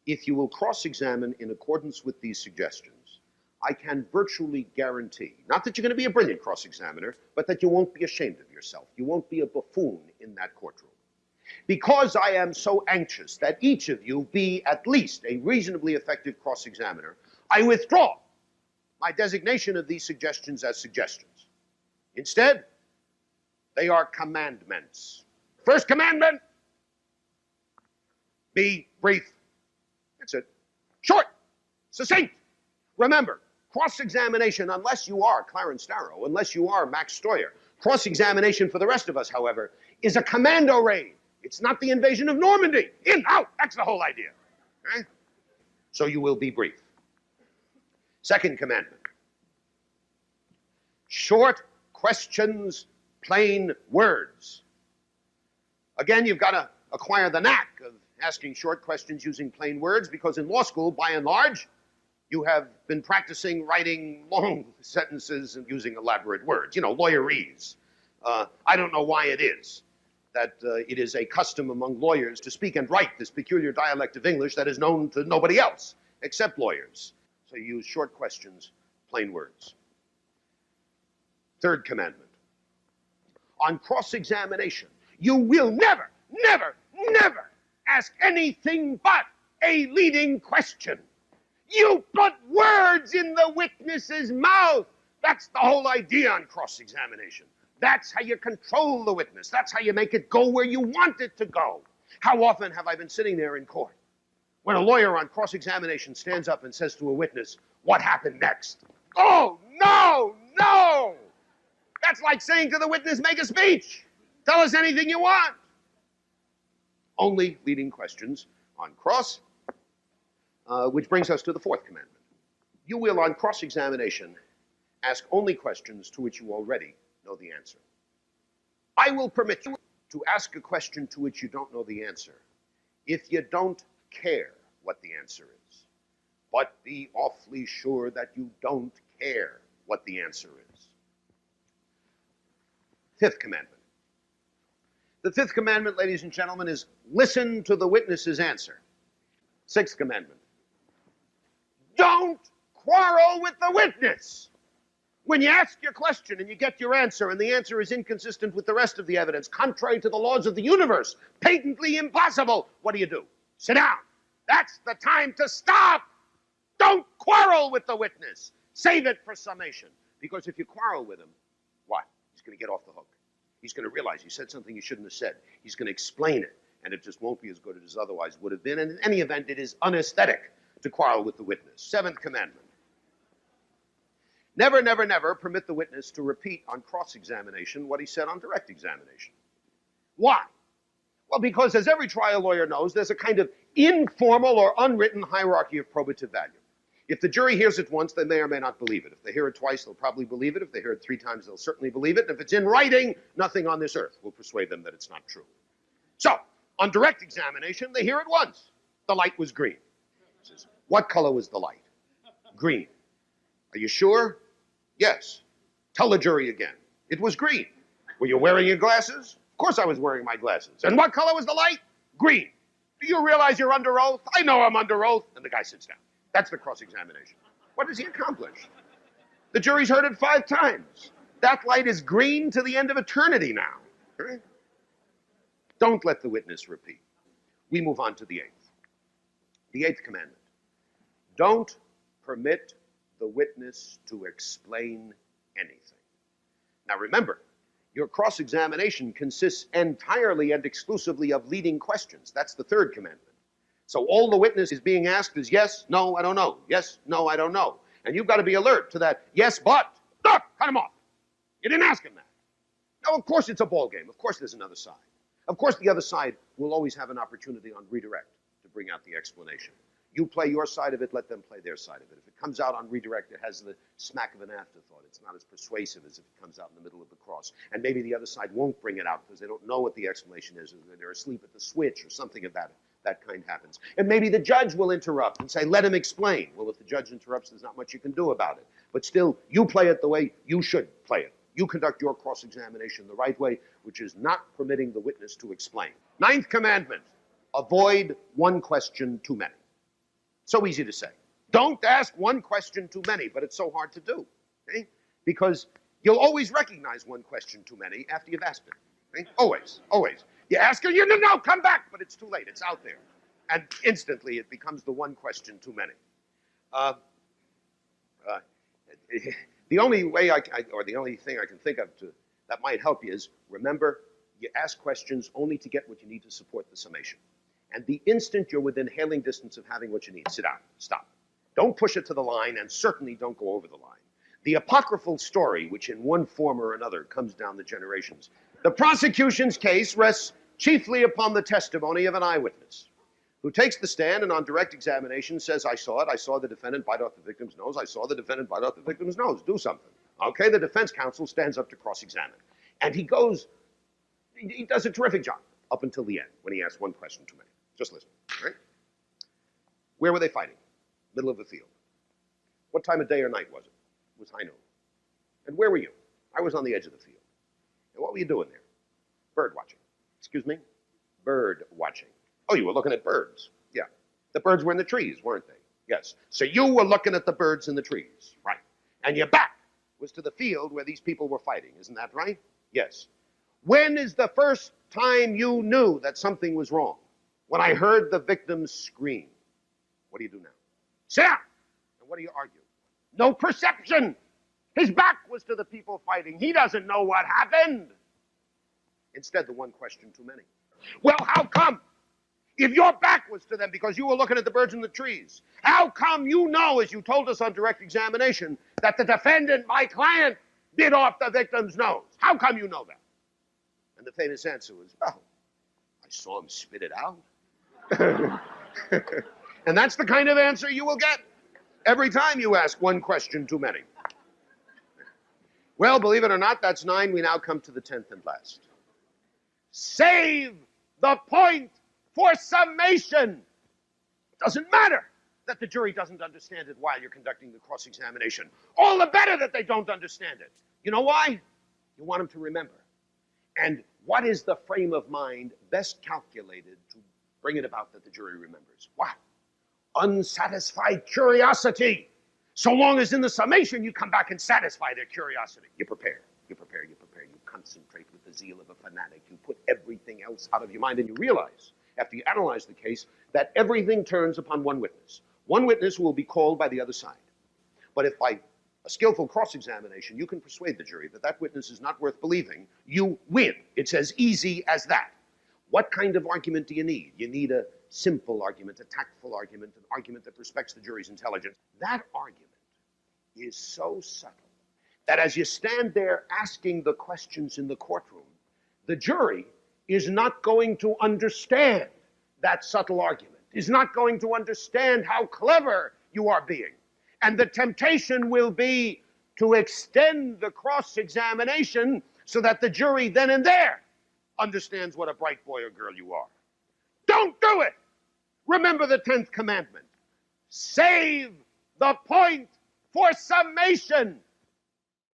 If you will cross-examine in accordance with these suggestions, I can virtually guarantee, not that you're going to be a brilliant cross-examiner, but that you won't be ashamed of yourself. You won't be a buffoon in that courtroom. Because I am so anxious that each of you be at least a reasonably effective cross-examiner, I withdraw my designation of these suggestions as suggestions. Instead, they are commandments. First commandment, be brief. That's it. Short, succinct. Remember, cross-examination, unless you are Clarence Darrow, unless you are Max Stoyer, cross-examination for the rest of us, however, is a commando raid. It's not the invasion of Normandy. In, out, that's the whole idea. Right? So you will be brief. Second commandment. Short questions, plain words. Again, you've got to acquire the knack of asking short questions using plain words, because in law school, by and large, you have been practicing writing long sentences and using elaborate words, you know, lawyerese. I don't know why it is that it is a custom among lawyers to speak and write this peculiar dialect of English that is known to nobody else except lawyers. So you use short questions, plain words. Third commandment. On cross-examination, you will never, never, never ask anything but a leading question. You put words in the witness's mouth. That's the whole idea on cross-examination. That's how you control the witness. That's how you make it go where you want it to go. How often have I been sitting there in court when a lawyer on cross-examination stands up and says to a witness, "What happened next?" Oh, no, no! That's like saying to the witness, "Make a speech. Tell us anything you want." Only leading questions on cross, which brings us to the fourth commandment. You will, on cross-examination, ask only questions to which you already know the answer. I will permit you to ask a question to which you don't know the answer if you don't care what the answer is. But be awfully sure that you don't care what the answer is. Fifth commandment. The fifth commandment, ladies and gentlemen, is listen to the witness's answer. Sixth commandment. Don't quarrel with the witness. When you ask your question and you get your answer, and the answer is inconsistent with the rest of the evidence, contrary to the laws of the universe, patently impossible, what do? Sit down. That's the time to stop. Don't quarrel with the witness. Save it for summation. Because if you quarrel with him, what? He's going to get off the hook. He's going to realize he said something he shouldn't have said. He's going to explain it, and it just won't be as good as otherwise would have been. And in any event, it is unaesthetic to quarrel with the witness. Seventh commandment. Never, never, never permit the witness to repeat on cross-examination what he said on direct examination. Why? Well, because as every trial lawyer knows, there's a kind of informal or unwritten hierarchy of probative value. If the jury hears it once, they may or may not believe it. If they hear it twice, they'll probably believe it. If they hear it 3 times, they'll certainly believe it. And if it's in writing, nothing on this earth will persuade them that it's not true. So, on direct examination, they hear it once. The light was green. Says, what color was the light? Green. Are you sure? Yes. Tell the jury again. It was green. Were you wearing your glasses? Of course I was wearing my glasses. And what color was the light? Green. Do you realize you're under oath? I know I'm under oath. And the guy sits down. That's the cross-examination. What does he accomplish? The jury's heard it 5 times. That light is green to the end of eternity now. Right? Don't let the witness repeat. We move on to the 8th. The 8th commandment. Don't permit the witness to explain anything. Now remember, your cross-examination consists entirely and exclusively of leading questions. That's the 3rd commandment. So all the witness is being asked is yes, no, I don't know. Yes, no, I don't know. And you've got to be alert to that yes, but. Look, cut him off. You didn't ask him that. Now, of course, it's a ball game. Of course, there's another side. Of course, the other side will always have an opportunity on redirect to bring out the explanation. You play your side of it, let them play their side of it. If it comes out on redirect, it has the smack of an afterthought. It's not as persuasive as if it comes out in the middle of the cross. And maybe the other side won't bring it out because they don't know what the explanation is, or they're asleep at the switch, or something of that kind happens. And maybe the judge will interrupt and say, let him explain. Well, if the judge interrupts, there's not much you can do about it. But still, you play it the way you should play it. You conduct your cross-examination the right way, which is not permitting the witness to explain. 9th commandment, avoid one question too many. So easy to say. Don't ask one question too many, but it's so hard to do. Okay? Because you'll always recognize one question too many after you've asked it. Okay? Always, always. You ask her, no, come back, but it's too late. It's out there. And instantly it becomes the one question too many. The only way or the only thing I can think of that might help you is, remember, you ask questions only to get what you need to support the summation. And the instant you're within hailing distance of having what you need, sit down, stop. Don't push it to the line, and certainly don't go over the line. The apocryphal story, which in one form or another comes down the generations. The prosecution's case rests chiefly upon the testimony of an eyewitness who takes the stand and on direct examination says, I saw it, I saw the defendant bite off the victim's nose, I saw the defendant bite off the victim's nose, do something. Okay, the defense counsel stands up to cross-examine. And he does a terrific job up until the end when he asks one question too many. Just listen, right? Where were they fighting? Middle of the field. What time of day or night was it? It was high noon. And where were you? I was on the edge of the field. And what were you doing there? Bird watching. Excuse me? Bird watching. Oh, you were looking at birds. Yeah. The birds were in the trees, weren't they? Yes. So you were looking at the birds in the trees. Right. And your back was to the field where these people were fighting. Isn't that right? Yes. When is the first time you knew that something was wrong? When I heard the victim scream. What do you do now? Sit down. And what do you argue? No perception. His back was to the people fighting. He doesn't know what happened. Instead, the one question too many. Well, how come? If your back was to them because you were looking at the birds in the trees, how come you know, as you told us on direct examination, that the defendant, my client, bit off the victim's nose? How come you know that? And the famous answer was, well, I saw him spit it out. And that's the kind of answer you will get every time you ask one question too many. Well, believe it or not, that's 9. We now come to the 10th and last. Save the point for summation. It doesn't matter that the jury doesn't understand it while you're conducting the cross-examination. All the better that they don't understand it. You know why? You want them to remember. And what is the frame of mind best calculated to bring it about that the jury remembers? What? Unsatisfied curiosity. So long as in the summation you come back and satisfy their curiosity. You prepare, you prepare, you prepare. You concentrate with the zeal of a fanatic. You put everything else out of your mind, and you realize, after you analyze the case, that everything turns upon one witness. One witness who will be called by the other side. But if by a skillful cross-examination you can persuade the jury that that witness is not worth believing, you win. It's as easy as that. What kind of argument do you need? You need a simple argument, a tactful argument, an argument that respects the jury's intelligence. That argument is so subtle that as you stand there asking the questions in the courtroom, the jury is not going to understand that subtle argument, is not going to understand how clever you are being. And the temptation will be to extend the cross-examination so that the jury then and there understands what a bright boy or girl you are. Don't do it! Remember the 10th commandment. Save the point for summation.